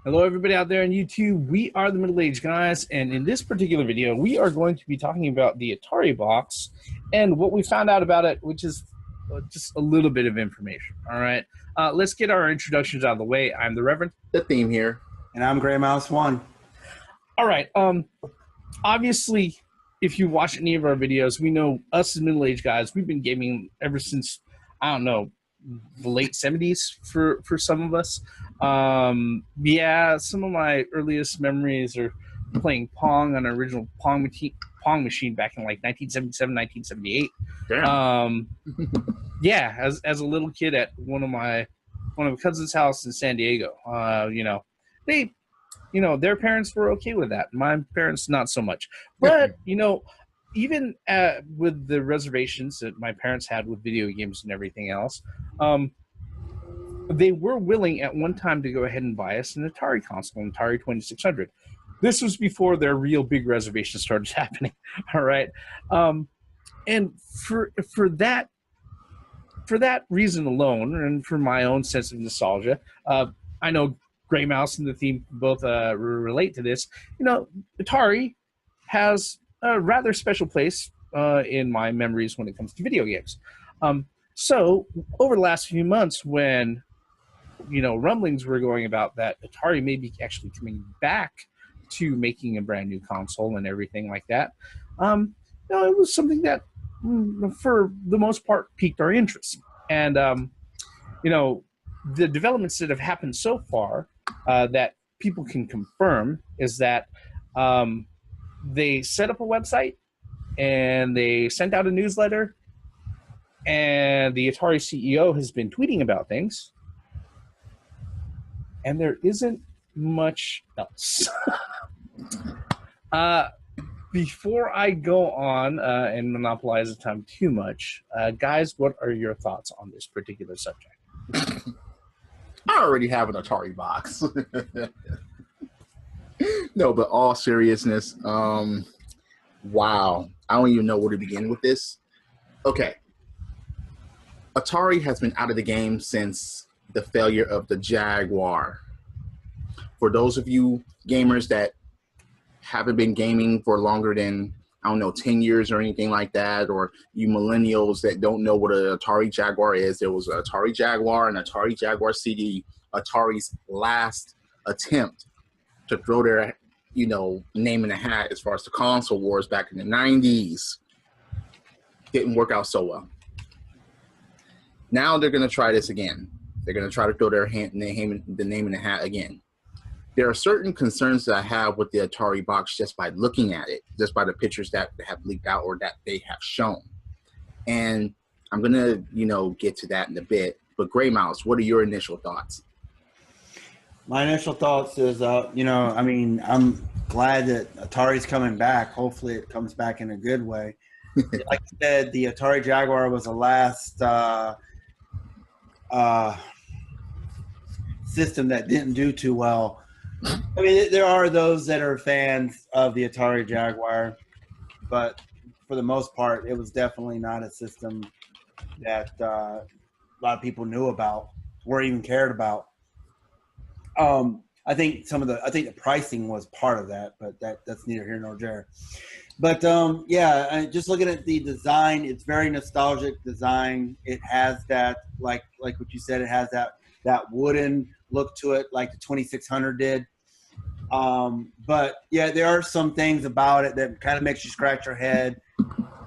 Hello, everybody out there on YouTube. We are the Middle-Aged Guys, and in this particular video, we are going to be talking about the Atari Box and what we found out about it, which is just a little bit of information. All right, let's get our introductions out of the way. I'm the Reverend. The Theme here. And I'm Gray Mouse 1. All right. Obviously, if you watch any of our videos, we know us as middle-aged guys, we've been gaming ever since, I don't know, the late 70s for some of us. Yeah, some of my earliest memories are playing Pong on an original Pong machine back in like 1977, 1978. Damn. Yeah, as a little kid at one of my cousins' house in San Diego. Their parents were okay with that. My parents, not so much. But, even with the reservations that my parents had with video games and everything else, they were willing at one time to go ahead and buy us an Atari console, an Atari 2600. This was before their real big reservations started happening. All right. And for that reason alone, and for my own sense of nostalgia, I know Gray Mouse and the Theme both relate to this. Atari has a rather special place in my memories when it comes to video games. So over the last few months, when rumblings were going about that Atari may be actually coming back to making a brand new console and everything like that, it was something that, for the most part, piqued our interest. And the developments that have happened so far that people can confirm is that they set up a website and they sent out a newsletter, and the Atari CEO has been tweeting about things, and there isn't much else. Before I go on and monopolize the time too much, guys, what are your thoughts on this particular subject? I already have an Atari box. No, but all seriousness, wow. I don't even know where to begin with this. Okay. Atari has been out of the game since the failure of the Jaguar. For those of you gamers that haven't been gaming for longer than, 10 years or anything like that, or you millennials that don't know what an Atari Jaguar is, there was an Atari Jaguar and Atari Jaguar CD, Atari's last attempt to throw their, name in the hat as far as the console wars back in the 90s. Didn't work out so well. Now they're going to try this again. They're going to try to throw their name in the hat again. There are certain concerns that I have with the Atari box just by looking at it, just by the pictures that have leaked out or that they have shown. And I'm going to, get to that in a bit. But Gray Mouse, what are your initial thoughts? My initial thoughts is, I'm glad that Atari's coming back. Hopefully it comes back in a good way. Like I said, the Atari Jaguar was the last system that didn't do too well. I mean, there are those that are fans of the Atari Jaguar, but for the most part, it was definitely not a system that a lot of people knew about or even cared about. I think the pricing was part of that, but that's neither here nor there. But just looking at the design, it's very nostalgic design. It has that, like what you said, it has that wooden look to it, like the 2600 did. But yeah, there are some things about it that kind of makes you scratch your head.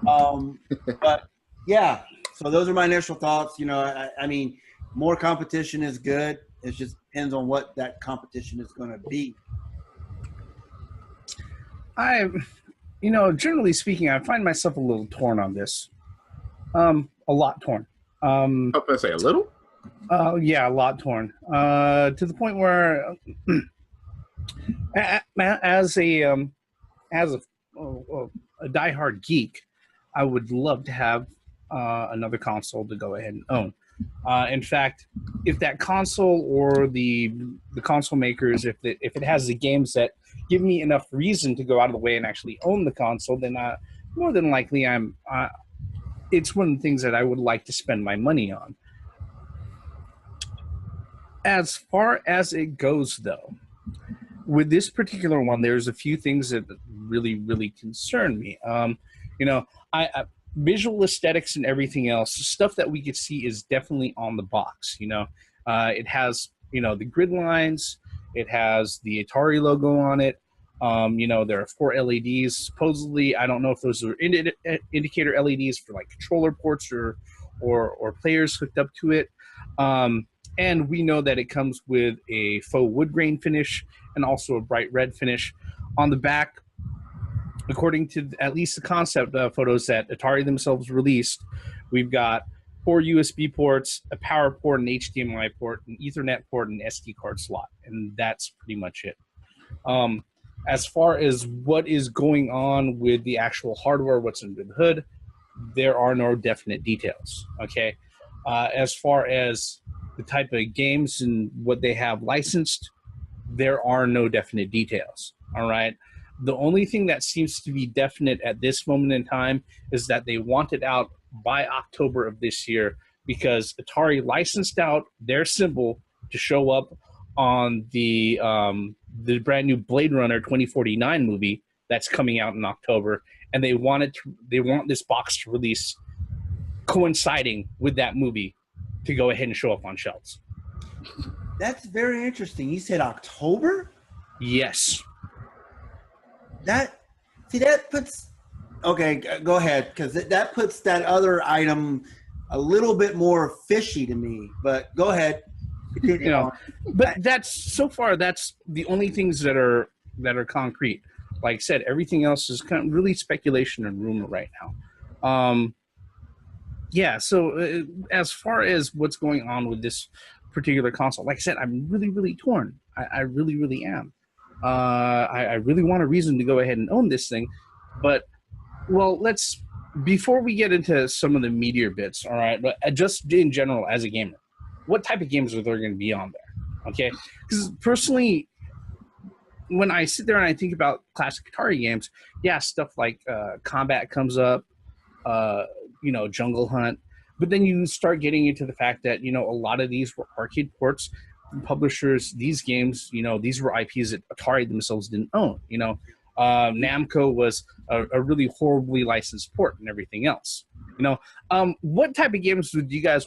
But yeah, so those are my initial thoughts. I mean, more competition is good. It just depends on what that competition is going to be. Generally speaking, I find myself a little torn on this. A lot torn. I'm going to say a little? Yeah, a lot torn. To the point where, as a diehard geek, I would love to have another console to go ahead and own. In fact, if that console or the console makers, if it has the games that give me enough reason to go out of the way and actually own the console, then more than likely it's one of the things that I would like to spend my money on. As far as it goes, though, with this particular one, there's a few things that really concern me. I visual aesthetics and everything else, stuff that we could see is definitely on the box. It has the grid lines, it has the Atari logo on it. There are 4 LEDs. Supposedly, I don't know if those are indicator LEDs for like controller ports or players hooked up to it. And we know that it comes with a faux wood grain finish and also a bright red finish. On the back, according to at least the concept photos that Atari themselves released, we've got 4 USB ports, a power port, an HDMI port, an Ethernet port, and an SD card slot. And that's pretty much it. As far as what is going on with the actual hardware, what's under the hood, there are no definite details. Okay. As far as the type of games and what they have licensed, there are no definite details. All right. The only thing that seems to be definite at this moment in time is that they want it out by October of this year, because Atari licensed out their symbol to show up on the brand new Blade Runner 2049 movie that's coming out in October, and they want this box to release coinciding with that movie to go ahead and show up on shelves. That's very interesting. You said October? Yes. That puts, okay, go ahead, because that puts that other item a little bit more fishy to me, but go ahead. But that's the only things that are concrete. Like I said, everything else is kind of really speculation and rumor right now. So as far as what's going on with this particular console, like I said, I'm really torn. I really am. I really want a reason to go ahead and own this thing, but before we get into some of the meatier bits, all right, but just in general as a gamer, what type of games are there going to be on there? Okay, because personally, when I sit there and I think about classic Atari games, stuff like Combat comes up, Jungle Hunt, but then you start getting into the fact that a lot of these were arcade ports from publishers. These games, these were IPs that Atari themselves didn't own. Namco was a really horribly licensed port and everything else. What type of games would you guys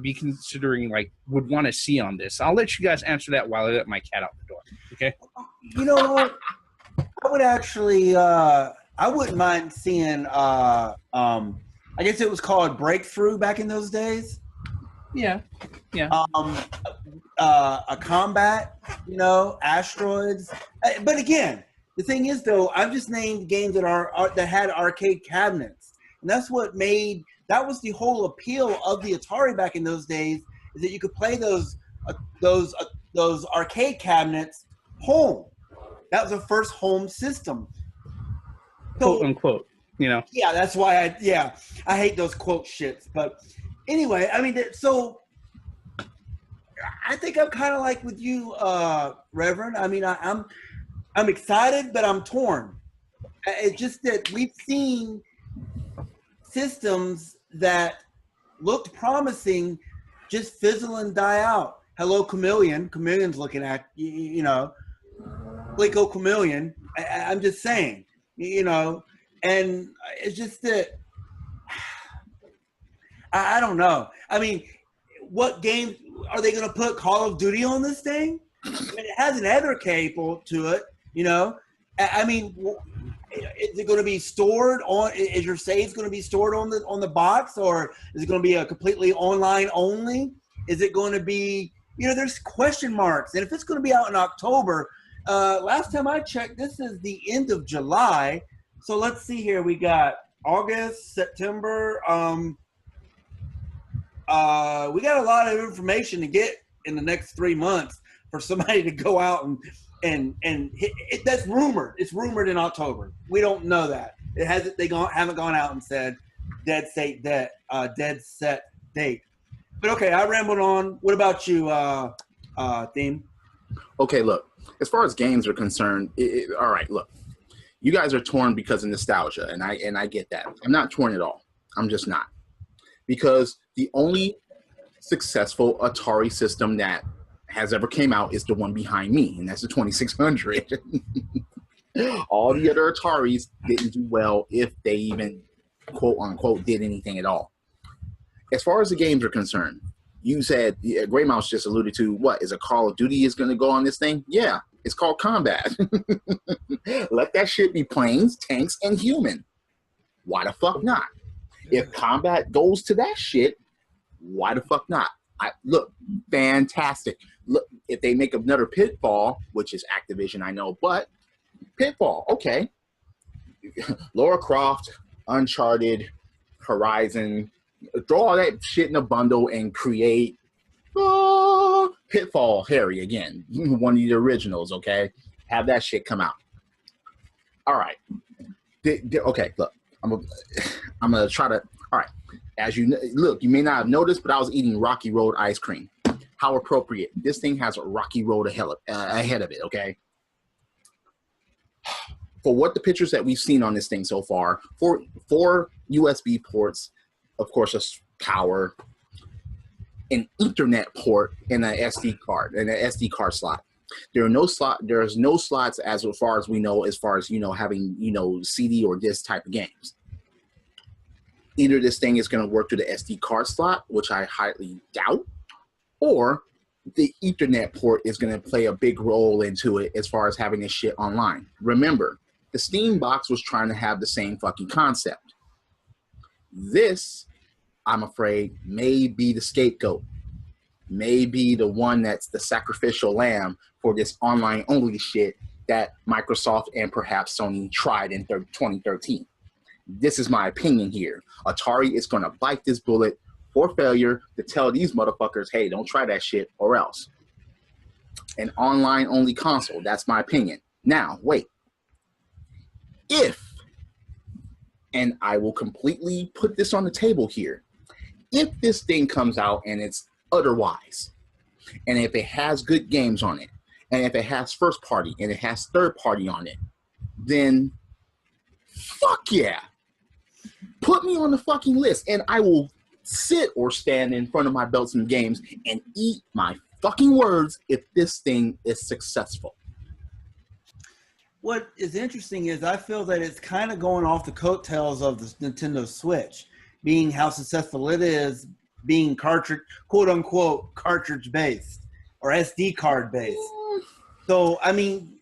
be considering, would want to see on this? I'll let you guys answer that while I let my cat out the door. Okay. You know what? I would actually, I wouldn't mind seeing, I guess it was called Breakthrough back in those days. Yeah. A Combat, Asteroids. But again, the thing is, though, I've just named games that had arcade cabinets, and that was the whole appeal of the Atari back in those days, is that you could play those arcade cabinets home. That was the first home system, quote unquote. Yeah, that's why I hate those quote shits. But anyway, I mean, so I think I'm kind of like with you, Reverend. I mean, I'm excited, but I'm torn. It's just that we've seen systems that looked promising just fizzle and die out. Hello, Chameleon. Chameleon's looking at, Glico Chameleon. I'm just saying, and it's just that I don't know. I mean, what games are they going to put Call of Duty on this thing? I mean, it has an Ether cable to it. I mean, is it going to be stored on? Is your saves going to be stored on the box, or is it going to be a completely online only? Is it going to be? There's question marks, and if it's going to be out in October, last time I checked, this is the end of July. So let's see here. We got August, September. We got a lot of information to get in the next 3 months for somebody to go out and that's rumored. It's rumored in October. We don't know that. It hasn't. Haven't gone out and said dead set date. But okay, I rambled on. What about you, Theme? Okay, look. As far as games are concerned, all right. Look, you guys are torn because of nostalgia, and I get that. I'm not torn at all. I'm just not, because the only successful Atari system that has ever came out is the one behind me, and that's the 2600. All the other Ataris didn't do well, if they even quote unquote did anything at all. As far as the games are concerned, you said Grey Mouse just alluded to what is a Call of Duty is going to go on this thing. Yeah, it's called Combat. Let that shit be planes, tanks, and human. Why the fuck not? If Combat goes to that shit, why the fuck not? Look, fantastic. Look, if they make another Pitfall, which is Activision, I know, but Pitfall, okay. Lara Croft, Uncharted, Horizon, throw all that shit in a bundle and create Pitfall Harry again, one of the originals, okay? Have that shit come out. All right. Okay, look, I'm gonna try to. All right, as you look, you may not have noticed, but I was eating Rocky Road ice cream. How appropriate! This thing has a Rocky Road ahead of it. Okay. For what the pictures that we've seen on this thing so far, four USB ports, of course, a power, an Ethernet port, and an SD card, and an SD card slot. There's no slots as far as we know, as far as having CD or disc type of games. Either this thing is going to work through the SD card slot, which I highly doubt, or the Ethernet port is going to play a big role into it as far as having this shit online. Remember, the Steam box was trying to have the same fucking concept. This, I'm afraid, may be the scapegoat. May be the one that's the sacrificial lamb for this online-only shit that Microsoft and perhaps Sony tried in 2013. This is my opinion here. Atari is going to bite this bullet for failure to tell these motherfuckers, hey, don't try that shit or else. An online-only console, that's my opinion. Now, wait. If, and I will completely put this on the table here, if this thing comes out and it's otherwise, and if it has good games on it, and if it has first party, and it has third party on it, then fuck yeah. Put me on the fucking list, and I will sit or stand in front of my belts and games and eat my fucking words if this thing is successful. What is interesting is I feel that it's kind of going off the coattails of the Nintendo Switch, being how successful it is, being cartridge, quote unquote, cartridge based or SD card based. So, I mean,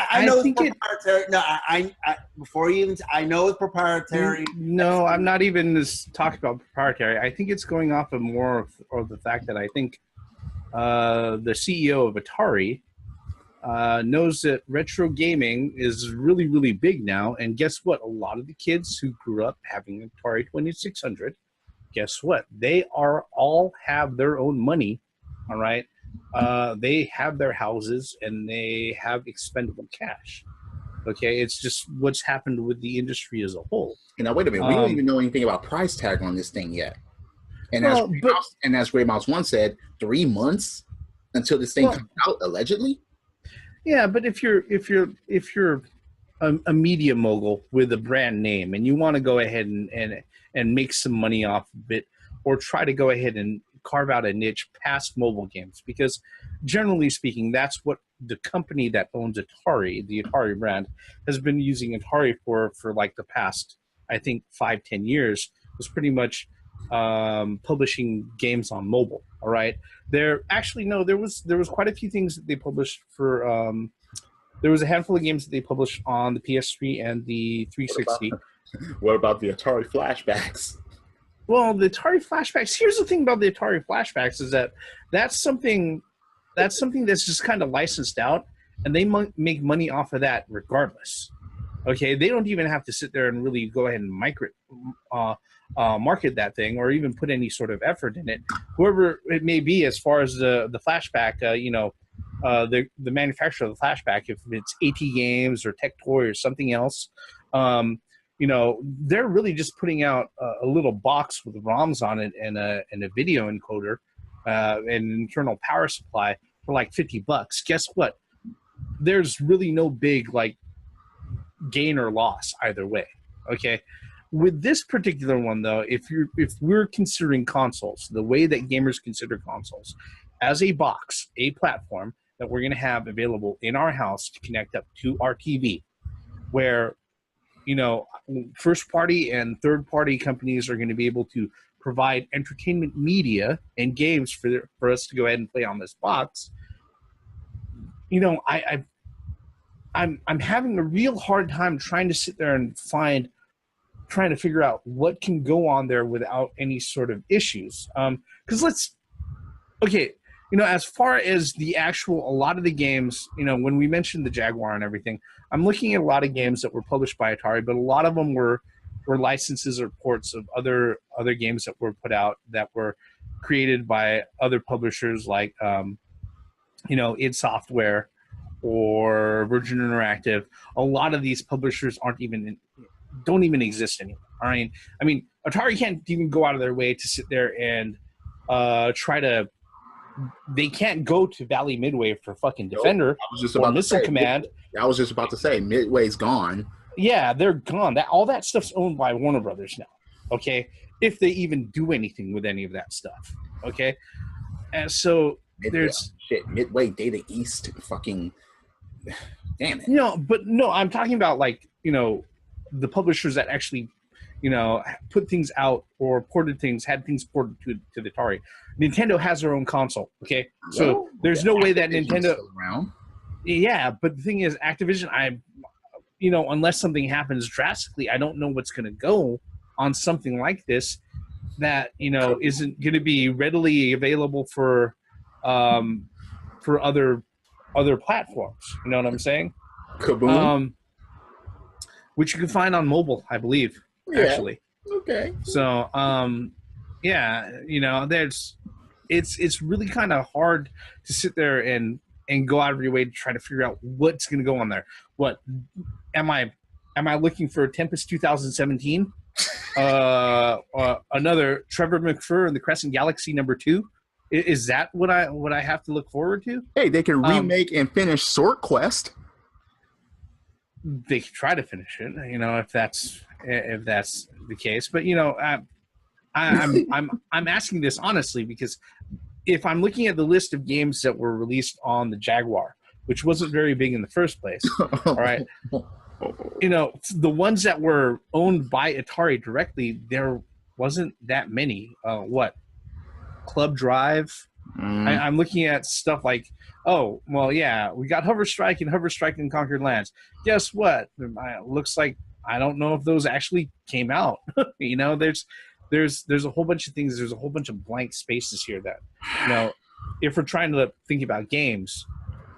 I know it's proprietary. No, I before you even, I know it's proprietary. No, I'm not even talking about proprietary. I think it's going off of more of the fact that I think the CEO of Atari knows that retro gaming is really, really big now. And guess what? A lot of the kids who grew up having Atari 2600, guess what? They all have their own money, all right? They have their houses and they have expendable cash. Okay, it's just what's happened with the industry as a whole. And now, wait a minute. We don't even know anything about price tag on this thing yet. And as Grey Mouse 1 said, 3 months until this thing comes out, allegedly. Yeah, but if you're a media mogul with a brand name and you want to go ahead and make some money off of it, or try to go ahead and carve out a niche past mobile games, because generally speaking, that's what the company that owns Atari, the Atari brand, has been using Atari for like the past, I think, 5-10 years, was pretty much publishing games on mobile. All right. There was quite a few things that they published for. There was a handful of games that they published on the PS3 and the 360. What about the Atari flashbacks? Well, the Atari flashbacks. Here's the thing about the Atari flashbacks is that that's something that's just kind of licensed out, and they make money off of that regardless. Okay, they don't even have to sit there and really go ahead and market that thing or even put any sort of effort in it. Whoever it may be, as far as the flashback, the manufacturer of the flashback, if it's AT Games or Tech Toy or something else, they're really just putting out a little box with ROMs on it and a video encoder, and an internal power supply for like $50. Guess what? There's really no big like gain or loss either way. Okay. With this particular one though, if we're considering consoles, the way that gamers consider consoles, as a box, a platform that we're going to have available in our house to connect up to our TV, where, you know, first party and third party companies are going to be able to provide entertainment media and games for us to go ahead and play on this box. You know, I'm having a real hard time trying to sit there and trying to figure out what can go on there without any sort of issues. Because you know, as far as a lot of the games, you know, when we mentioned the Jaguar and everything, I'm looking at a lot of games that were published by Atari, but a lot of them were licenses or ports of other games that were put out that were created by other publishers like, you know, id Software or Virgin Interactive. A lot of these publishers don't even exist anymore. All right. I mean, Atari can't even go out of their way to sit there and they can't go to Valley Midway for fucking Defender or Missile Command. I was just about to say, Midway's gone. Yeah, they're gone. All that stuff's owned by Warner Brothers now. Okay, if they even do anything with any of that stuff. Okay, and so Midway, Data East, fucking damn it. No, I'm talking about, like, you know, the publishers that actually, you know, put things out or had things ported to the Atari. Nintendo has their own console. Okay, so there's no way that Nintendo still around. Yeah, but the thing is, Activision, you know, unless something happens drastically, I don't know what's going to go on something like this that, you know, isn't going to be readily available for other platforms. You know what I'm saying? Kaboom. Which you can find on mobile, I believe. Yeah. Actually. Okay. So, yeah, you know, it's really kind of hard to sit there and go out of your way to try to figure out what's going to go on there. What am I looking for? Tempest 2017, another Trevor McFur and the Crescent Galaxy #2. Is that what I have to look forward to? Hey, they can remake and finish Sword Quest. They could try to finish it, you know, if that's the case. But, you know, I'm asking this honestly because if I'm looking at the list of games that were released on the Jaguar, which wasn't very big in the first place, all right, you know, the ones that were owned by Atari directly, there wasn't that many. Club Drive? I'm looking at stuff like, oh, well, yeah, we got Hover Strike and Conquered Lands. Guess what? It looks like, I don't know if those actually came out. You know, there's a whole bunch of things. There's a whole bunch of blank spaces here that, you know, if we're trying to think about games,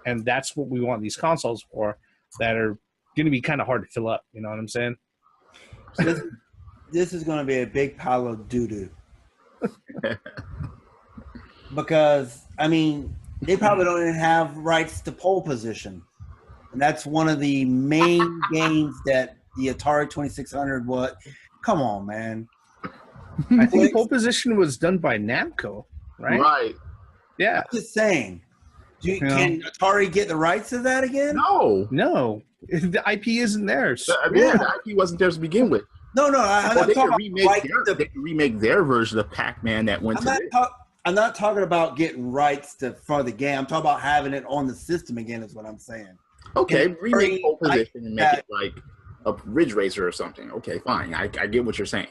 and that's what we want these consoles for, that are going to be kind of hard to fill up. You know what I'm saying? This is going to be a big pile of doo-doo. Because, I mean, they probably don't even have rights to pole position. And that's one of the main games that the Atari 2600 was. Come on, man. I think pole position was done by Namco, right? Right. Yeah. I'm just saying. Can Atari get the rights to that again? No. The IP isn't theirs. The IP wasn't theirs to begin with. No. They can remake their version of Pac-Man that went I'm not talking about getting rights for the game. I'm talking about having it on the system again is what I'm saying. Okay, remake pole position and make it like a Ridge Racer or something. Okay, fine. I get what you're saying.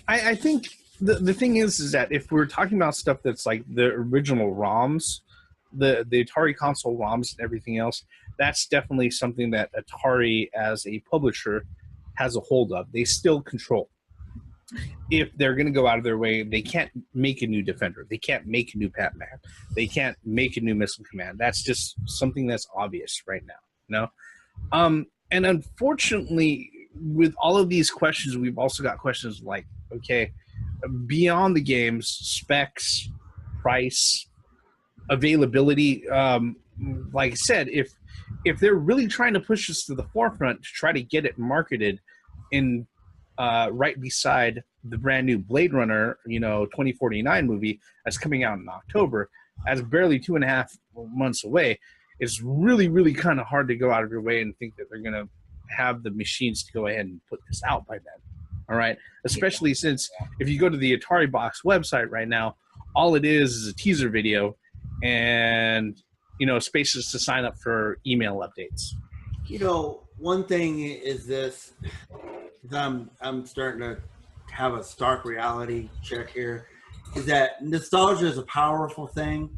I think the thing is that if we're talking about stuff that's like the original ROMs, the Atari console ROMs and everything else, that's definitely something that Atari as a publisher has a hold of. They still control. If they're going to go out of their way, they can't make a new Defender. They can't make a new Pac-Man. They can't make a new Missile Command. That's just something that's obvious right now. You know? And unfortunately, with all of these questions, we've also got questions like, okay, beyond the games, specs, price, availability. Like I said, if they're really trying to push this to the forefront to try to get it marketed in right beside the brand new Blade Runner, 2049 movie that's coming out in October, that's barely 2.5 months away. It's really, really kind of hard to go out of your way and think that they're going to have the machines to go ahead and put this out by then. All right. Especially since if you go to the Atari Box website right now, all it is a teaser video and, you know, spaces to sign up for email updates. You know, one thing is this, is I'm starting to have a stark reality check here, is that nostalgia is a powerful thing,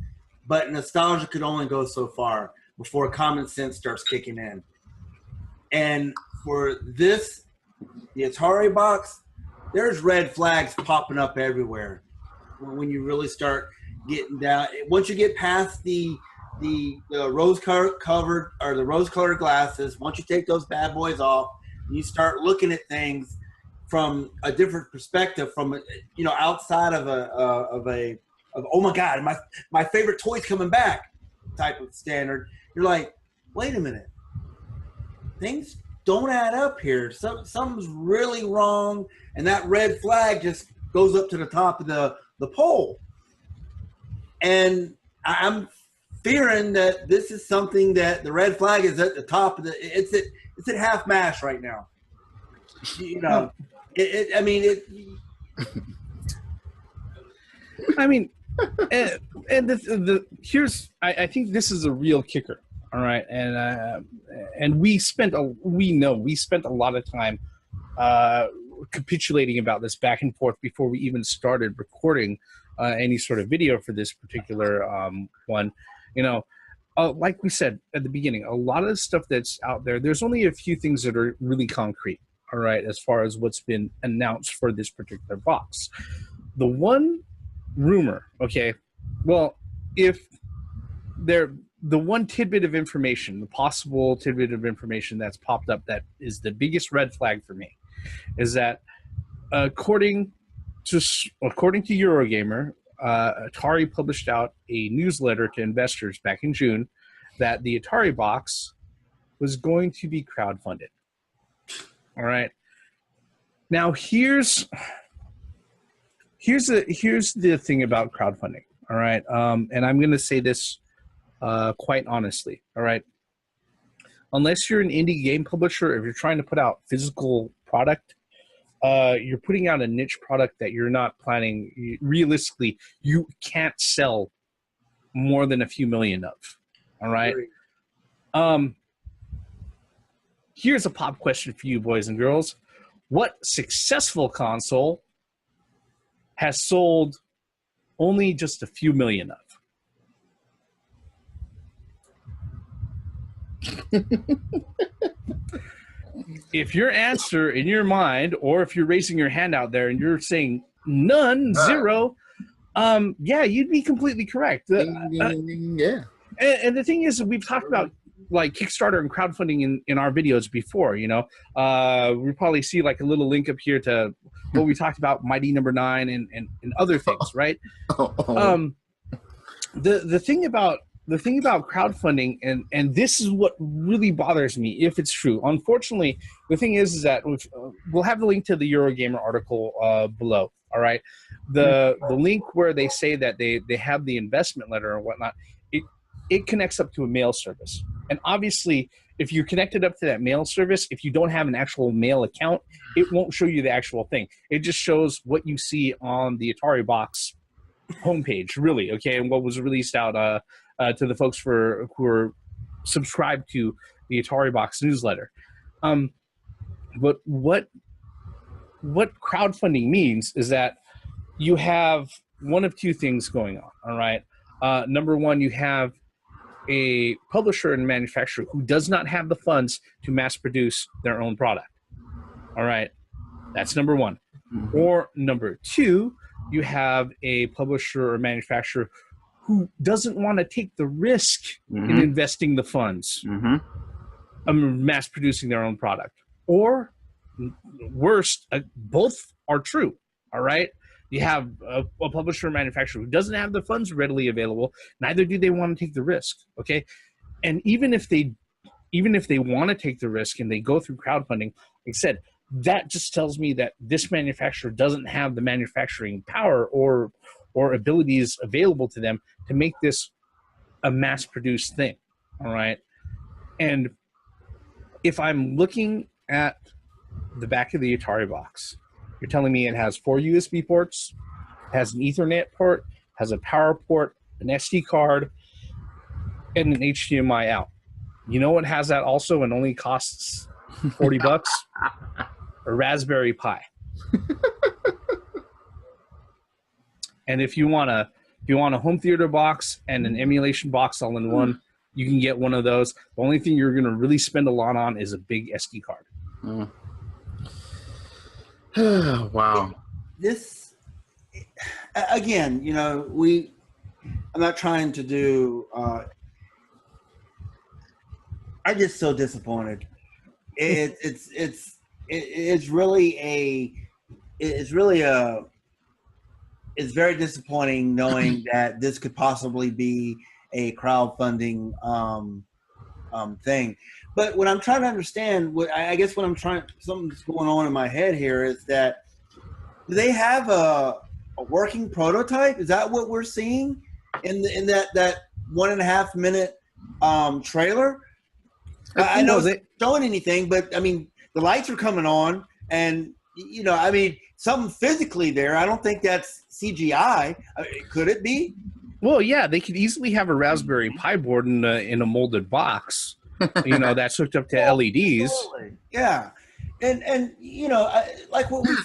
but nostalgia could only go so far before common sense starts kicking in. And for this, the Atari box, there's red flags popping up everywhere when you really start getting down. Once you get past the rose-colored or the rose-colored glasses, once you take those bad boys off, and you start looking at things from a different perspective, from, you know, outside of oh my God, my favorite toy's coming back type of standard. You're like, wait a minute, things don't add up here. Something's really wrong, and that red flag just goes up to the top of the pole. And I'm fearing that this is something that the red flag is at the top of it's at half mast right now. You know, I mean, and here's, I think this is a real kicker. All right, and we spent a lot of time capitulating about this back and forth before we even started recording any sort of video for this particular one. You know, like we said at the beginning, a lot of the stuff that's out there, there's only a few things that are really concrete. All right, as far as what's been announced for this particular box, the one rumor, okay, well, if the one tidbit of information, the possible tidbit of information that's popped up that is the biggest red flag for me, is that according to Eurogamer, Atari published out a newsletter to investors back in June that the Atari Box was going to be crowdfunded. All right. Now here's the thing about crowdfunding. All right, and I'm going to say this quite honestly. All right, unless you're an indie game publisher, if you're trying to put out physical product, you're putting out a niche product that you're not planning. Realistically, you can't sell more than a few million of. All right. Here's a pop question for you, boys and girls: what successful console has sold only just a few million of? If your answer in your mind, or if you're raising your hand out there and you're saying none, zero, yeah, you'd be completely correct. Yeah. And the thing is, we've talked about like Kickstarter and crowdfunding in our videos before. You know, we probably see like a little link up here to what we talked about, Mighty Number 9 and other things, right? The thing about crowdfunding, and this is what really bothers me if it's true. Unfortunately, the thing is that we'll have the link to the Eurogamer article below. All right, the link where they say that they have the investment letter and whatnot, it connects up to a mail service. And obviously, if you're connected up to that mail service, if you don't have an actual mail account, it won't show you the actual thing. It just shows what you see on the Atari Box homepage, really, okay, and what was released out to the folks who are subscribed to the Atari Box newsletter. But what crowdfunding means is that you have one of two things going on, all right? Number one, you have a publisher and manufacturer who does not have the funds to mass produce their own product, all right? That's number one. Mm-hmm. Or number two, you have a publisher or manufacturer who doesn't want to take the risk in investing the funds of mass producing their own product. Or worst, both are true, all right? You have a publisher or manufacturer who doesn't have the funds readily available, neither do they want to take the risk, okay? And even if they want to take the risk and they go through crowdfunding, like I said, that just tells me that this manufacturer doesn't have the manufacturing power or abilities available to them to make this a mass-produced thing, all right? And if I'm looking at the back of the Atari Box, you're telling me it has 4 USB ports, it has an Ethernet port, has a power port, an SD card, and an HDMI out. You know what has that also and only costs $40? A Raspberry Pi. And if you want a home theater box and an emulation box all in one, you can get one of those. The only thing you're going to really spend a lot on is a big SD card. Wow. This again, you know, I'm not trying to do. I'm just so disappointed. It's very disappointing knowing that this could possibly be a crowdfunding thing. But what I'm trying to understand, something's going on in my head here is that, do they have a working prototype? Is that what we're seeing in that 1.5 minute trailer? I know it's not showing anything, but I mean, the lights are coming on, and you know, I mean, something physically there. I don't think that's CGI. Could it be? Well, yeah, they could easily have a Raspberry Pi board in a molded box, you know, that's hooked up to LEDs. Absolutely. Yeah, and you know, like what we've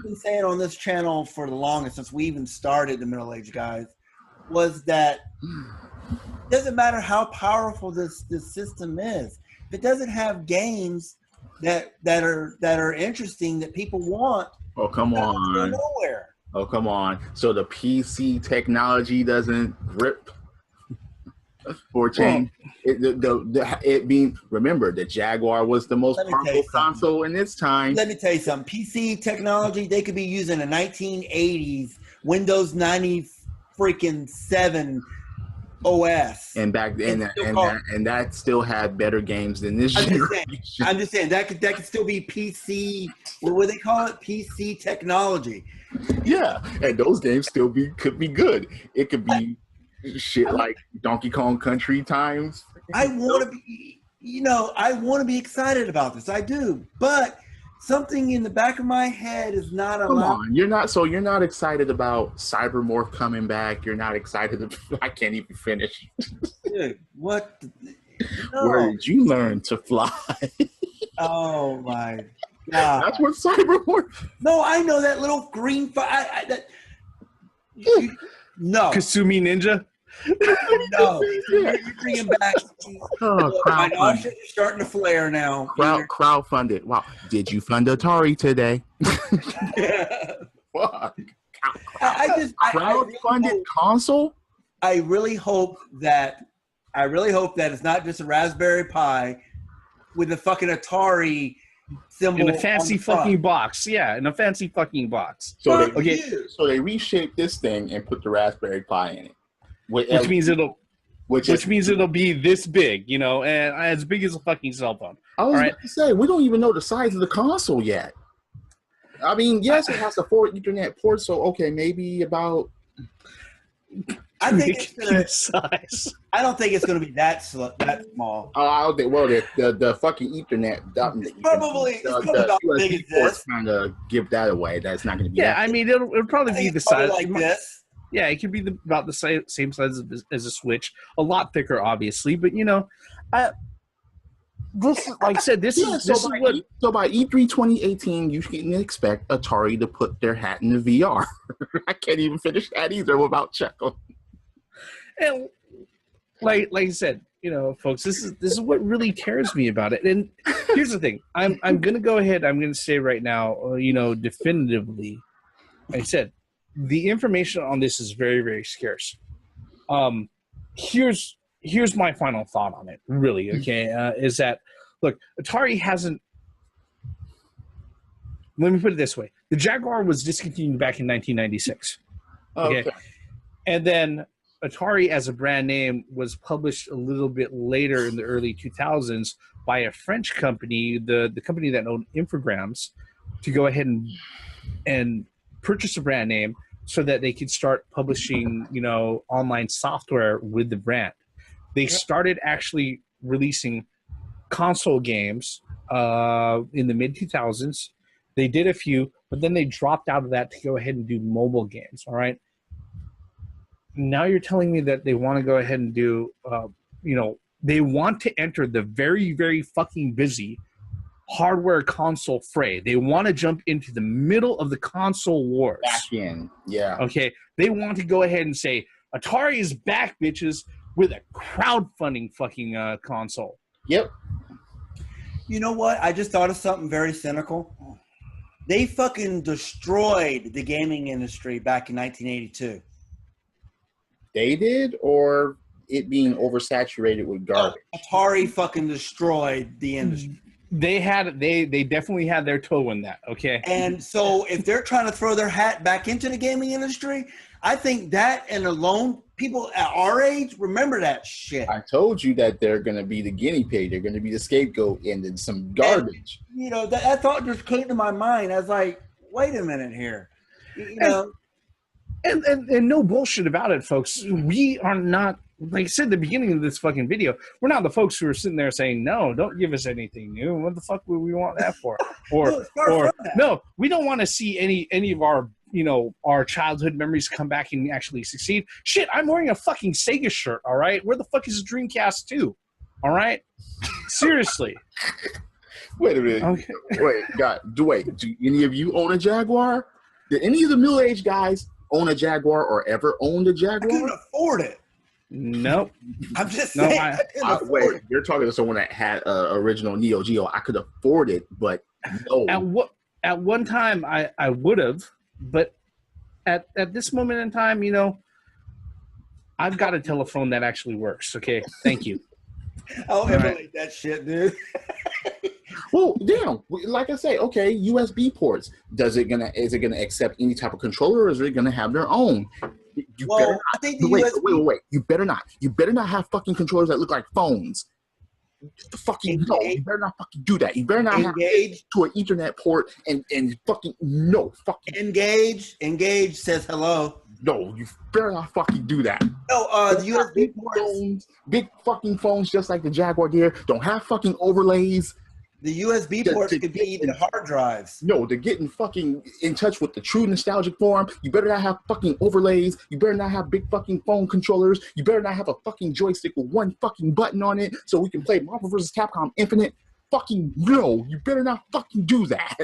been saying on this channel for the longest, since we even started the Middle Age Guys, was that it doesn't matter how powerful this system is. If it doesn't have games that are interesting that people want, oh come on, nowhere. Oh come on. So the PC technology doesn't rip or change. Remember, the Jaguar was the most powerful console in its time. Let me tell you something. PC technology, they could be using a 1980s Windows 90 freaking 7 OS. And back then, and that still had better games than this generation. I'm just saying that could still be PC. What do they call it? PC technology. Yeah, and those games still could be good. It could be shit like Donkey Kong Country times. I want to be, you know, I want to be excited about this. I do, but something in the back of my head is not allowed. Come on, you're not excited about Cybermorph coming back. You're not excited. I can't even finish. Dude, what? No. Where did you learn to fly? Oh my God! That's what Cybermorph. No, I know that little green. No, Kasumi Ninja. No, you're bringing back. My nostrils are starting to flare now. Crowdfunded. Wow. Did you fund Atari today? Fuck. Crowdfunded console? I really hope that it's not just a Raspberry Pi with a fucking Atari symbol in a fancy fucking box. Yeah, in a fancy fucking box. So they reshaped this thing and put the Raspberry Pi in it. Which means it'll be this big, you know, and as big as a fucking cell phone. I was about to say, we don't even know the size of the console yet. I mean, yes, it has a 4 Ethernet port, so okay, maybe about. I think it's gonna size. I don't think it's gonna be that small. Oh, I don't think. Well, the fucking Ethernet. It's probably about as big as this. Trying to give that away. That's not gonna be. Yeah, I mean, it'll probably be the size like this. Yeah, it could be about the same size as a Switch. A lot thicker, obviously, but you know, this, like I said, this is what. So by E3 2018, you can expect Atari to put their hat in the VR. I can't even finish that either without chuckling. And like I said, you know, folks, this is what really tears me about it. And here's the thing: I'm gonna go ahead. I'm gonna say right now, you know, definitively, like I said, the information on this is very, very scarce. Here's my final thought on it, really, okay, is that, look, Atari hasn't, let me put it this way. The Jaguar was discontinued back in 1996. Okay? And then Atari as a brand name was published a little bit later in the early 2000s by a French company, the company that owned Infogrames, to go ahead and purchase a brand name so that they could start publishing, you know, online software with the brand. They started actually releasing console games in the mid 2000s. They did a few, but then they dropped out of that to go ahead and do mobile games. All right. now you're telling me that they want to go ahead and do, they want to enter the very, very fucking busy hardware console fray. They want to jump into the middle of the console wars. Back in, yeah. Okay, they want to go ahead and say Atari is back, bitches, with a crowdfunding fucking console. Yep. You know what? I just thought of something very cynical. They fucking destroyed the gaming industry back in 1982. They did, or it being oversaturated with garbage? Atari fucking destroyed the industry. They definitely had their toe in that, okay? And so if they're trying to throw their hat back into the gaming industry, I think that and alone, people at our age remember that shit. I told you that they're going to be the guinea pig. They're going to be the scapegoat and then some garbage. And, that thought just came to my mind. I was like, wait a minute here. And no bullshit about it, folks. We are not, like I said at the beginning of this fucking video, we're not the folks who are sitting there saying, no, don't give us anything new. What the fuck would we want that for? Or no, we don't want to see any of our, our childhood memories come back and actually succeed. Shit, I'm wearing a fucking Sega shirt, all right? Where the fuck is Dreamcast 2? All right? Seriously. Wait a minute. Okay. Wait, do any of you own a Jaguar? Did any of the middle-aged guys own a Jaguar or ever owned a Jaguar? I couldn't afford it. Nope. I'm just saying. Wait, you're talking to someone that had original Neo Geo. I could afford it, but no. At one time, I would have, but at this moment in time, I've got a telephone that actually works. Okay, thank you. I'll emulate that shit, dude. Well, damn. Like I say, okay, USB ports. Is it gonna accept any type of controller, or is it gonna have their own? I think wait. You better not. You better not have fucking controllers that look like phones. Fucking no. You better not fucking do that. You better not have to an Ethernet port and fucking no. Fucking Engage says hello. No, you better not fucking do that. No, the USB ports. Big fucking phones just like the Jaguar Gear don't have fucking overlays. The USB ports could be the hard drives. No, they're getting fucking in touch with the true nostalgic form. You better not have fucking overlays. You better not have big fucking phone controllers. You better not have a fucking joystick with one fucking button on it so we can play Marvel vs. Capcom Infinite. Fucking no, you better not fucking do that.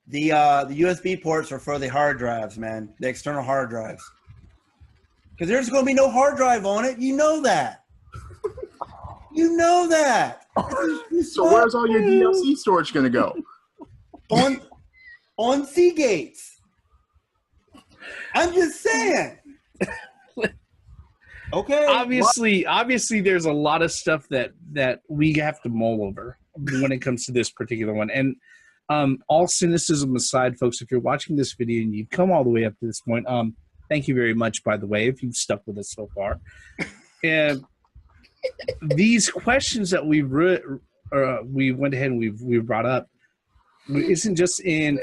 The USB ports are for the hard drives, man. The external hard drives. Because there's going to be no hard drive on it. You know that. You know that. So where's all your DLC storage going to go? On Seagates. I'm just saying. Okay. Obviously, there's a lot of stuff that we have to mull over when it comes to this particular one. And all cynicism aside, folks, if you're watching this video and you've come all the way up to this point, thank you very much, by the way, if you've stuck with us so far. And these questions that we went ahead and we've brought up isn't just isn't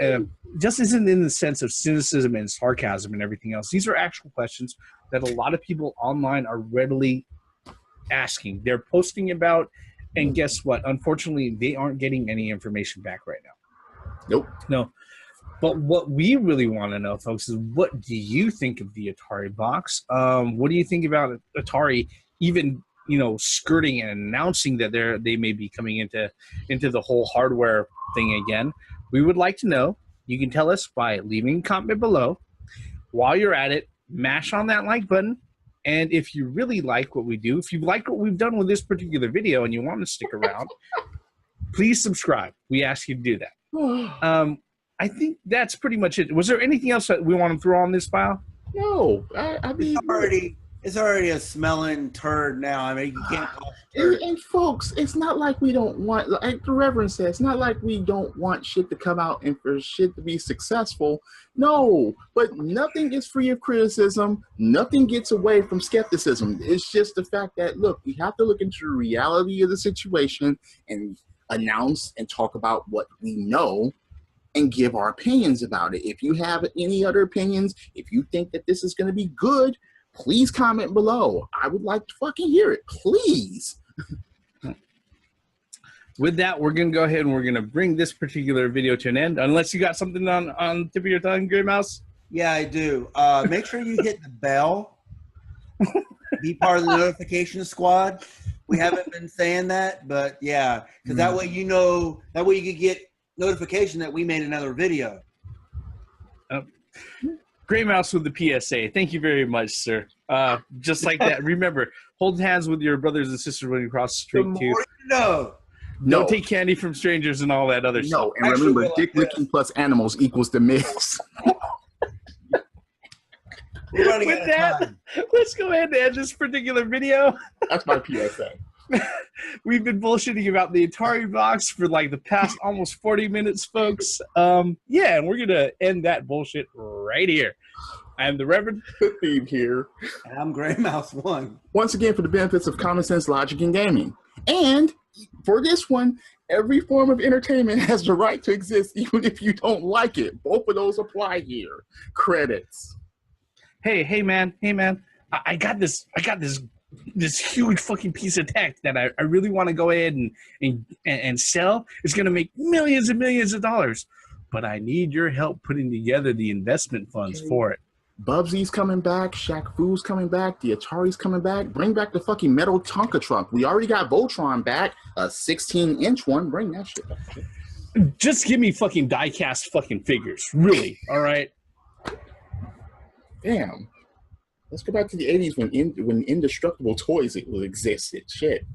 in the sense of cynicism and sarcasm and everything else. These are actual questions that a lot of people online are readily asking. They're posting about, and guess what? Unfortunately, they aren't getting any information back right now. Nope. No. But what we really want to know, folks, is what do you think of the Atari box? What do you think about Atari even skirting and announcing that they may be coming into the whole hardware thing again? We would like to know. You can tell us by leaving a comment below. While you're at it, mash on that like button. And if you really like what we do, if you like what we've done with this particular video and you want to stick around, please subscribe. We ask you to do that. I think that's pretty much it. Was there anything else that we want to throw on this file? No. I mean, it's already a smelling turd now. I mean, you can't call it turd. And folks, it's not like we don't want, like the Reverend said, it's not like we don't want shit to come out and for shit to be successful. No, but nothing is free of criticism. Nothing gets away from skepticism. It's just the fact that, look, we have to look into the reality of the situation and announce and talk about what we know and give our opinions about it. If you have any other opinions, if you think that this is going to be good, please comment below. I would like to fucking hear it. Please. With that, we're going to go ahead and we're going to bring this particular video to an end. Unless you got something on the tip of your tongue, Gray Mouse? Yeah, I do. Make sure you hit the bell be part of the notification squad. We haven't been saying that, but yeah, because that way you know, that way you could get notification that we made another video. Gray Mouse with the PSA. Thank you very much, sir. Just like that. Remember, hold hands with your brothers and sisters when you cross the street, The more too. you know. Don't take candy from strangers and all that other stuff. No, and remember, dick licking plus animals equals the mix. We're running With out of that, time. let's go ahead and end this particular video. That's my PSA. We've been bullshitting about the Atari Box for like the past almost 40 minutes, folks. Yeah, and we're going to end that bullshit right here. I'm the Reverend Theme here. And I'm Gray Mouse 1. Once again, for the benefits of common sense, logic, and gaming. And for this one, every form of entertainment has the right to exist, even if you don't like it. Both of those apply here. Credits. Hey, man. I got this huge fucking piece of tech that I really want to go ahead and sell. It's going to make millions and millions of dollars. But I need your help putting together the investment funds for it. Bubsy's coming back. Shaq Fu's coming back. The Atari's coming back. Bring back the fucking metal Tonka trunk. We already got Voltron back. A 16-inch one. Bring that shit back. Just give me fucking die-cast fucking figures. Really. All right? Damn. Let's go back to the 80s when indestructible toys existed. Shit.